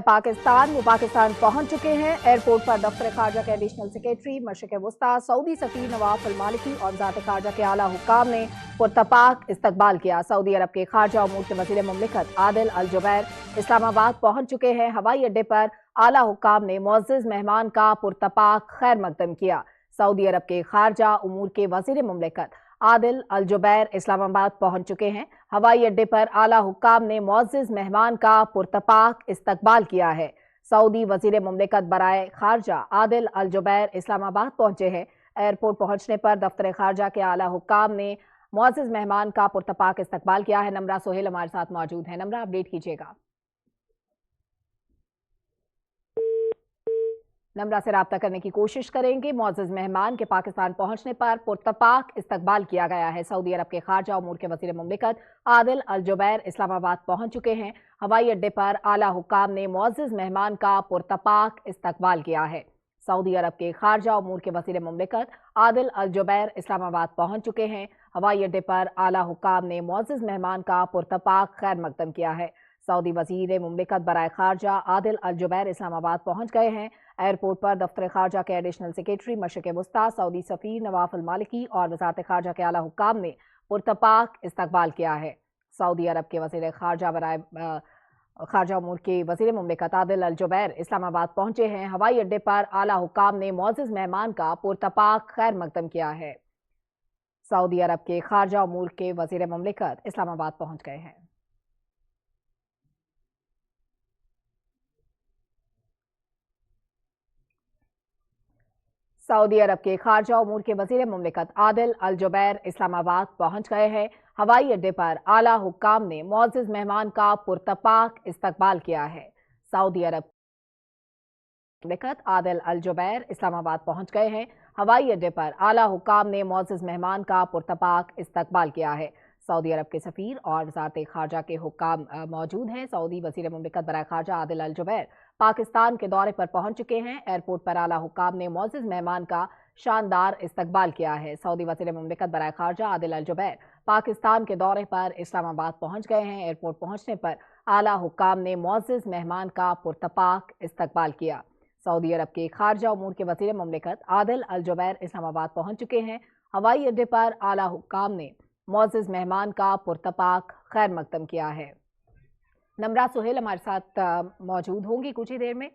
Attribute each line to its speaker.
Speaker 1: पाकिस्तान वो पाकिस्तान पहुंच चुके हैं। एयरपोर्ट पर दफ्तर खारजा के एडिशनल सेक्रेटरी मशरिक वस्ता सऊदी सफीर नवाफ अल मालिकी और वज़ारत खारजा के आला हुक्काम ने पुरतपाक इस्तकबाल किया। सऊदी अरब के खारजा उमूर के वज़ीर मुमलिकत आदिल अल जुबैर इस्लामाबाद पहुंच चुके हैं। हवाई अड्डे पर आला हुक्काम ने मुअज़्ज़ज़ मेहमान का पुरतपाक खैर मकदम किया। सऊदी अरब के खारजा उमूर के वज़ीर मुमलिकत आदिल अल जुबैर इस्लामाबाद पहुंच चुके हैं। हवाई अड्डे पर आला हुक्काम ने मुअज़्ज़ज़ मेहमान का पुरतपाक इस्तकबाल किया है। सऊदी वज़ीर मुमलिकत बराए खारजा आदिल अल जुबैर इस्लामाबाद पहुंचे हैं। एयरपोर्ट पहुंचने पर दफ्तर खारजा के आला हुक्काम ने मुअज़्ज़ज़ मेहमान का पुरतपाक इस्तकबाल किया है। नम्रा सोहेल हमारे साथ मौजूद है। नम्रा, अपडेट कीजिएगा। नम्रा से राब्ता करने की कोशिश करेंगे। मुअज़्ज़ज़ मेहमान के पाकिस्तान पहुंचने पर पुरतपाक इस्तकबाल किया गया है। सऊदी अरब के खारजा उमूर के वज़ीर मुमलिकत आदिल अल जुबैर इस्लामाबाद पहुंच चुके हैं। हवाई अड्डे पर आला हुक्काम ने मुअज़्ज़ज़ मेहमान का पुरतपाक इस्तकबाल किया है। सऊदी अरब के खारजा उमूर के वज़ीर मुमलिकत आदिल अल जुबैर इस्लामाबाद पहुंच चुके हैं। हवाई अड्डे पर आला हुक्काम ने मुअज़्ज़ज़ मेहमान का पुरतपाक खैर मकदम किया है। सऊदी वज़ीर मुमलिकत बराए खारजा आदिल अल जुबैर इस्लामाबाद पहुंच गए हैं। एयरपोर्ट पर दफ्तर खारजा के एडिशनल सेक्रेटरी मशरिक वस्ता सऊदी सफीर नवाफ अल मालिकी और वज़ारत खारजा के आला हुक्काम ने पुरतपाक इस्तकबाल किया है। सऊदी अरब के वज़ीर खारजा बराए खारजा उमूर के वज़ीर मुमलिकत आदिल अल जुबैर इस्लामाबाद पहुंचे हैं। हवाई अड्डे पर आला हुक्काम ने मुअज़्ज़ज़ मेहमान का पुरतपाक खैर मकदम किया है। सऊदी अरब के खारजा उमूर के वज़ीर मुमलिकत इस्लामाबाद पहुंच गए हैं। सऊदी अरब के खारजा उमूर के वज़ीर मुमलिकत आदिल अल जुबैर इस्लामाबाद पहुंच गए हैं। हवाई अड्डे पर आला हुक्काम ने मुअज़्ज़ज़ मेहमान का पुरतपाक इस्तकबाल किया है। सऊदी अरब मुमलिकत आदिल अल जुबैर इस्लामाबाद पहुंच गए हैं। हवाई अड्डे पर आला हुक्काम ने मुअज़्ज़ज़ मेहमान का पुरतपाक इस्तकबाल किया है। सऊदी अरब के सफ़ीर और वज़ारत खारजा के हुक्काम मौजूद हैं। सऊदी वज़ीर मुमलिकत बराए खारजा आदिल अल जुबैर पाकिस्तान के दौरे पर पहुंच चुके हैं। एयरपोर्ट पर आला हुक्काम ने मुअज़्ज़ज़ मेहमान का शानदार इस्तकबाल किया है। सऊदी वज़ीर मुमलिकत बराए खारजा आदिल अल जुबैर पाकिस्तान के दौरे पर इस्लामाबाद पहुंच गए हैं। एयरपोर्ट पहुंचने पर आला हुक्काम ने मुअज़्ज़ज़ मेहमान का पुरतपाक इस्तकबाल किया। सऊदी अरब के खारजा उमूर के वज़ीर मुमलिकत आदिल अल जुबैर इस्लामाबाद पहुंच चुके हैं। हवाई अड्डे पर आला हुक्काम ने मुअज़्ज़ज़ मेहमान का पुरतपाक खैर मकदम किया है। नम्रा सोहेल हमारे साथ मौजूद होंगी कुछ ही देर में।